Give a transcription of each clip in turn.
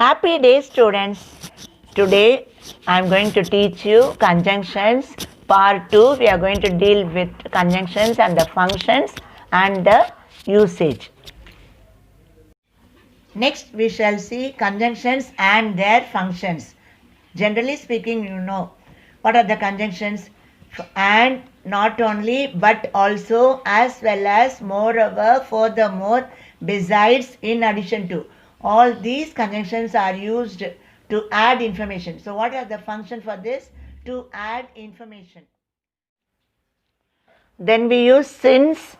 Happy day, students. Today I am going to teach you conjunctions part 2. We are going to deal with conjunctions and the functions and the usage. Next we shall see conjunctions and their functions. Generally speaking, you know what are the conjunctions, and not only but also, as well as, moreover, furthermore, besides, in addition to. All these conjunctions are used to add information. So what are the function for this? To add information. Then we use since,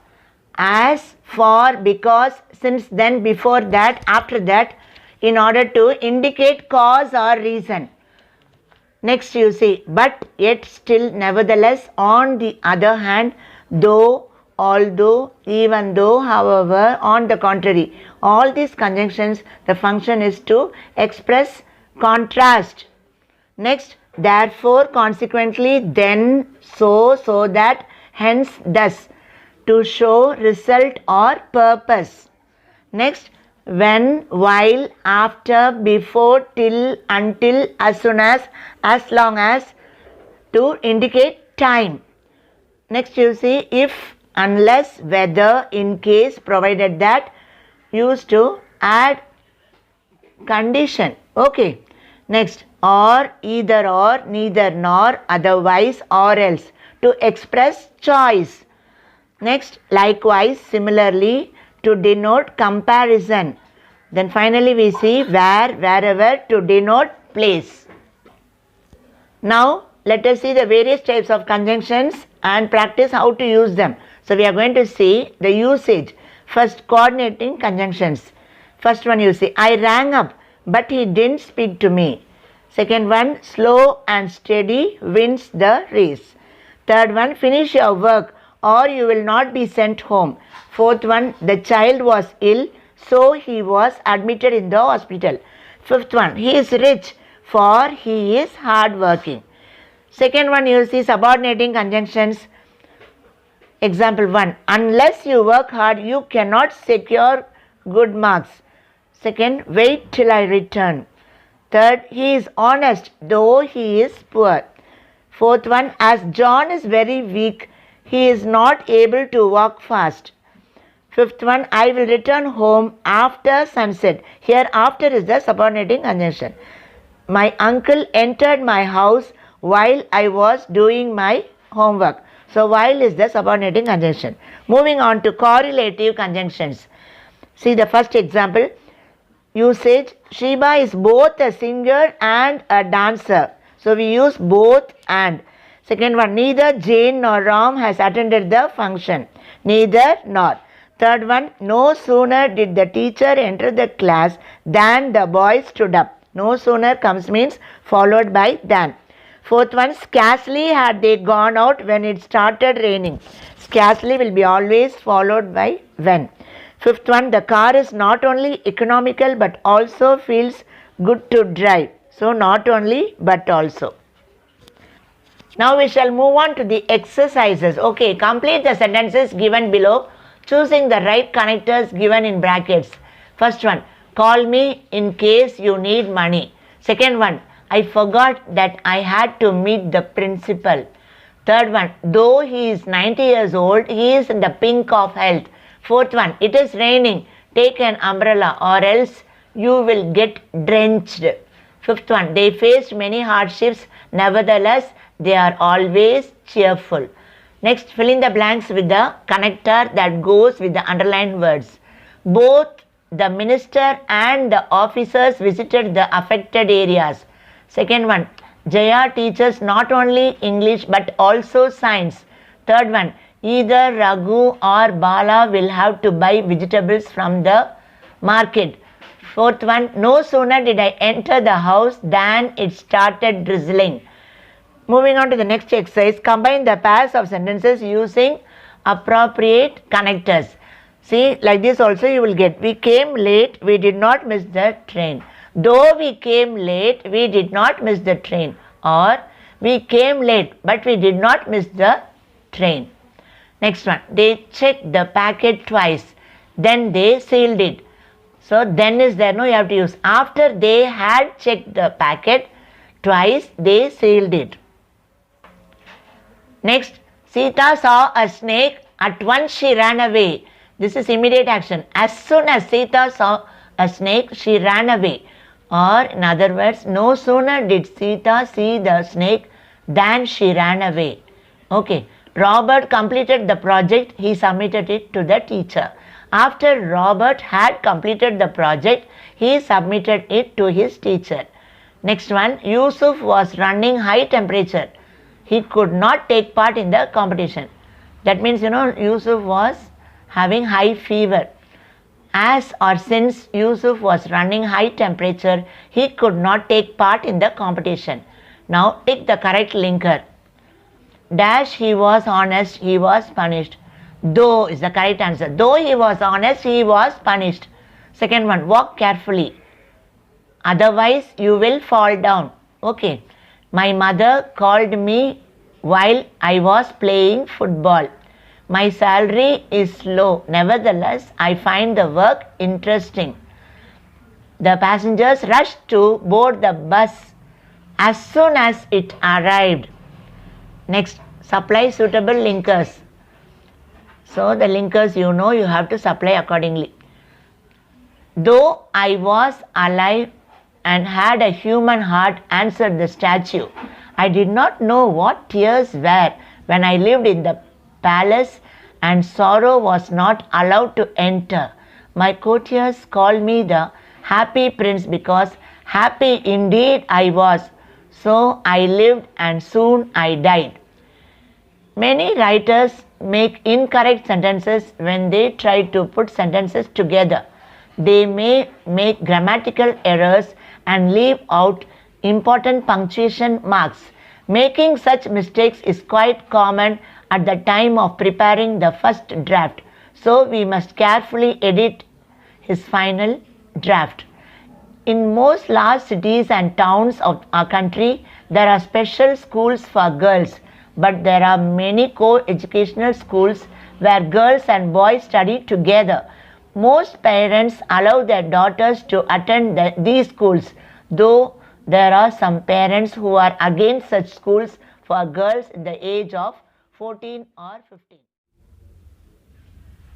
as, for, because, since, then, before that, after that, in order to indicate cause or reason. Next you see, but, yet, still, nevertheless, on the other hand, though, although, even though, however, on the contrary. All these conjunctions, the function is to express contrast. Next, therefore, consequently, then, so that, hence, thus, to show result or purpose. Next, when, while, after, before, till, until, as soon as long as, to indicate time. Next you see, if, unless, whether, in case, provided that, used to add condition. Okay. Next, or, either or, neither nor, otherwise or else, to express choice. Next, likewise, similarly, to denote comparison. Then finally we see where, wherever, to denote place. Now let us see the various types of conjunctions and practice how to use them. So we are going to see the usage. First, coordinating conjunctions. First one you see, I rang up but he didn't speak to me. Second one, slow and steady wins the race. Third one, finish your work or you will not be sent home. Fourth one, the child was ill, so he was admitted in the hospital. Fifth one, he is rich, for he is hard working. Second one, you see subordinating conjunctions. Example 1, unless you work hard, you cannot secure good marks. Second, wait till I return. Third, he is honest, though he is poor. Fourth one, as John is very weak, he is not able to walk fast. Fifth one, I will return home after sunset. Here after is the subordinating conjunction. My uncle entered my house while I was doing my homework. So while is the subordinating conjunction. Moving on to correlative conjunctions. See the first example. Usage, Sheba is both a singer and a dancer. So we use both and. Second one, neither Jane nor Ram has attended the function. Neither nor. Third one, no sooner did the teacher enter the class than the boy stood up. No sooner comes means followed by than. Fourth one, scarcely had they gone out when it started raining. Scarcely will be always followed by when. Fifth one, the car is not only economical but also feels good to drive. So not only but also. Now we shall move on to the exercises. Okay, complete the sentences given below, choosing the right connectors given in brackets. First one, call me in case you need money. Second one, I forgot that I had to meet the principal. Third one, though he is 90 years old, he is in the pink of health. Fourth one, it is raining, take an umbrella or else you will get drenched. Fifth one, they faced many hardships, nevertheless they are always cheerful. Next, fill in the blanks with the connector that goes with the underlined words. Both the minister and the officers visited the affected areas. Second one, Jaya teaches not only English but also science. Third one, either Raghu or Bala will have to buy vegetables from the market. Fourth one, no sooner did I enter the house than it started drizzling. Moving on to the next exercise, combine the pairs of sentences using appropriate connectors. See, like this also you will get, we came late, we did not miss the train. Though we came late, we did not miss the train. Or, we came late, but we did not miss the train. Next one, they checked the packet twice, then they sealed it. So then is there, no, you have to use. After they had checked the packet twice, they sealed it. Next, Sita saw a snake. At once she ran away. This is immediate action. As soon as Sita saw a snake, she ran away. Or in other words, no sooner did Sita see the snake than she ran away. Okay. Robert completed the project. He submitted it to the teacher. After Robert had completed the project, he submitted it to his teacher. Next one, Yusuf was running high temperature. He could not take part in the competition. That means, Yusuf was having high fever. As or since Yusuf was running high temperature, he could not take part in the competition. Now take the correct linker. Dash, he was honest, he was punished. Though is the correct answer. Though he was honest, he was punished. Second one, walk carefully. Otherwise, you will fall down. Okay. My mother called me while I was playing football. My salary is low. Nevertheless, I find the work interesting. The passengers rushed to board the bus as soon as it arrived. Next, supply suitable linkers. So the linkers, you have to supply accordingly. Though I was alive and had a human heart, answered the statue. I did not know what tears were when I lived in the palace and sorrow was not allowed to enter. My courtiers called me the happy prince because happy indeed I was. So I lived and soon I died. Many writers make incorrect sentences when they try to put sentences together. They may make grammatical errors and leave out important punctuation marks. Making such mistakes is quite common at the time of preparing the first draft. So we must carefully edit his final draft. In most large cities and towns of our country, there are special schools for girls, but there are many co-educational schools where girls and boys study together. Most parents allow their daughters to attend these schools, though there are some parents who are against such schools for girls in the age of 14 or 15.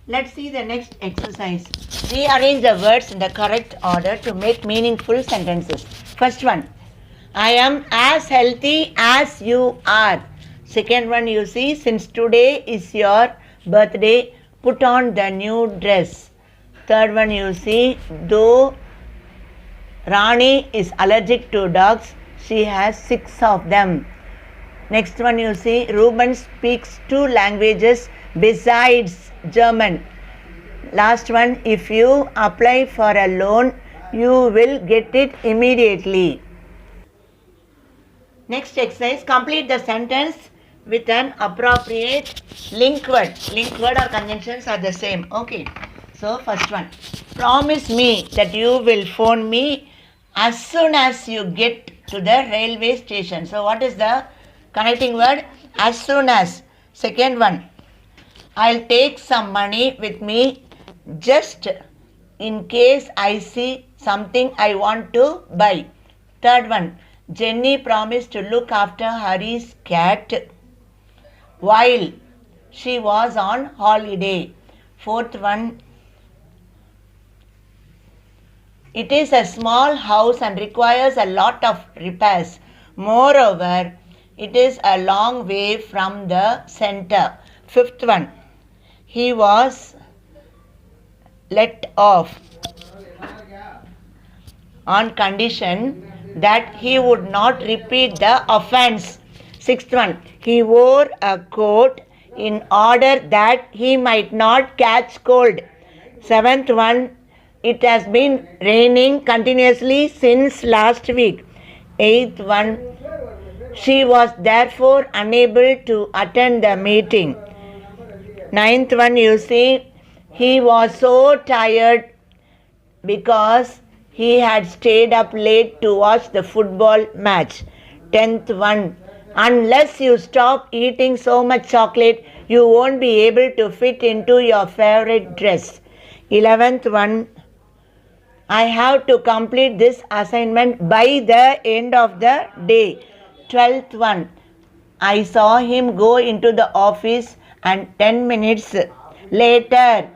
Let's see the next exercise. Rearrange the words in the correct order to make meaningful sentences. First one, I am as healthy as you are. Second one, you see, since today is your birthday, put on the new dress. Third one, you see, though Rani is allergic to dogs, she has 6 of them. Next one, you see, Ruben speaks 2 languages besides German. Last one, if you apply for a loan, you will get it immediately. Next exercise, complete the sentence with an appropriate link word. Link word or conjunctions are the same. Okay. So first one, promise me that you will phone me as soon as you get to the railway station. So what is the connecting word? As soon as. Second one, I'll take some money with me just in case I see something I want to buy. Third one, Jenny promised to look after Hari's cat while she was on holiday. Fourth one, it is a small house and requires a lot of repairs. Moreover, it is a long way from the center. Fifth one, he was let off on condition that he would not repeat the offense. Sixth one, he wore a coat in order that he might not catch cold. Seventh one, it has been raining continuously since last week. Eighth one, she was therefore unable to attend the meeting. Ninth one, you see, he was so tired because he had stayed up late to watch the football match. 10th one, unless you stop eating so much chocolate, you won't be able to fit into your favorite dress. 11th one, I have to complete this assignment by the end of the day. 12th one. I saw him go into the office and 10 minutes later.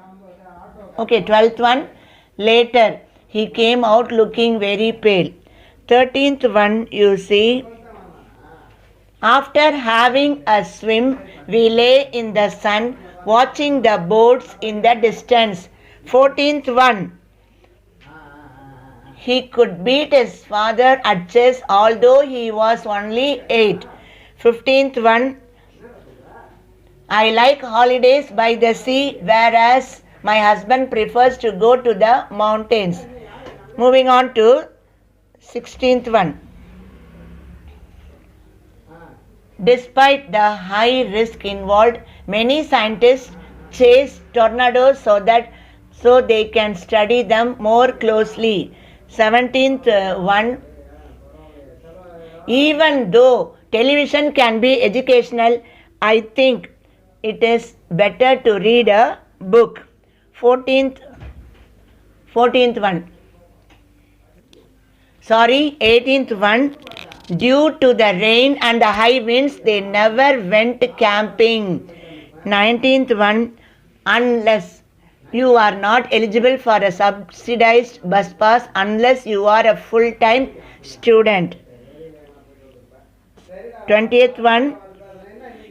Okay, 12th one. Later, he came out looking very pale. 13th one, you see. After having a swim, we lay in the sun watching the boats in the distance. 14th one. He could beat his father at chess although he was only 8. 15th one. I like holidays by the sea whereas my husband prefers to go to the mountains. Moving on to 16th one. Despite the high risk involved, many scientists chase tornadoes so they can study them more closely. 17th one. Even though television can be educational, I think it is better to read a book. 18th one. Due to the rain and the high winds, they never went camping. 19th one. Unless you are not eligible for a subsidized bus pass unless you are a full-time student. 20th one.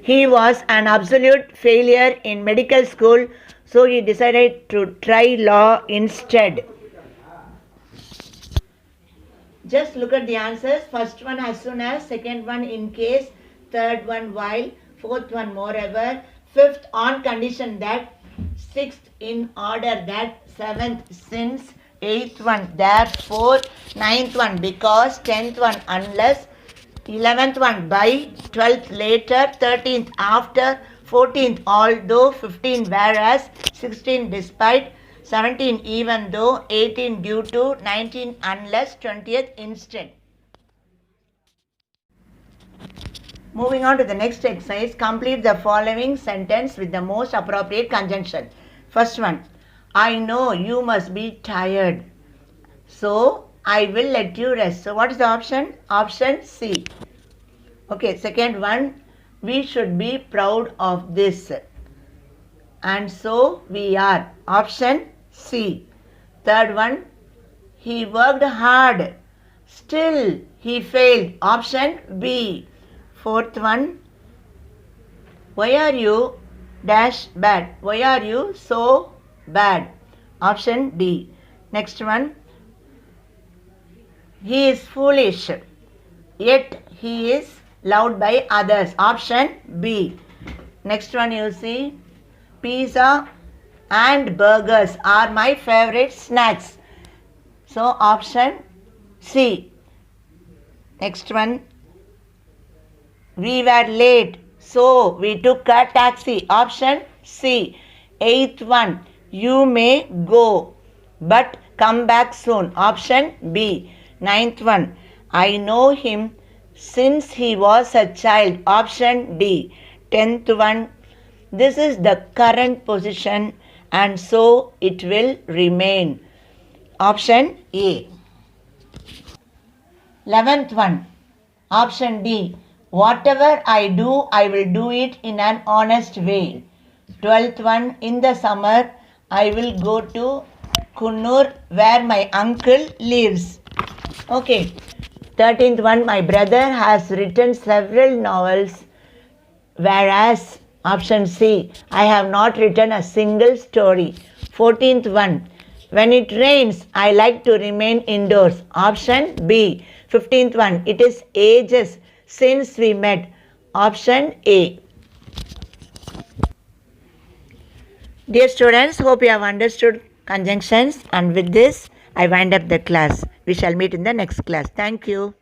He was an absolute failure in medical school, so he decided to try law instead. Just look at the answers. First one as soon as, second one in case, third one while, fourth one moreover, fifth on condition that, sixth in order that, seventh since, eighth one therefore, ninth one because, 10th one unless, 11th one by, 12th later, 13th after, 14th although, 15 whereas, 16 despite, 17 even though, 18 due to, 19 unless, 20th instead. Moving on to the next exercise, complete the following sentence with the most appropriate conjunction. First one, I know you must be tired, so I will let you rest. So what is the option? Option C. Okay, second one, we should be proud of this. And so we are. Option C. Third one, he worked hard, still he failed. Option B. Fourth one, why are you dash bad? Why are you so bad? Option D. Next one, he is foolish, yet he is loved by others. Option B. Next one you see, pizza and burgers are my favorite snacks. So option C. Next one, we were late, so we took a taxi. Option C. Eighth one, you may go, but come back soon. Option B. Ninth one, I know him since he was a child. Option D. 10th one, this is the current position and so it will remain. Option A. 11th one, option D. Whatever I do, I will do it in an honest way. 12th one, in the summer, I will go to Kunnur where my uncle lives. Okay. 13th one, my brother has written several novels, whereas option C, I have not written a single story. 14th one, when it rains, I like to remain indoors. Option B. 15th one, it is ages since we met. Option A. Dear students, hope you have understood conjunctions, and with this I wind up the class. We shall meet in the next class. Thank you.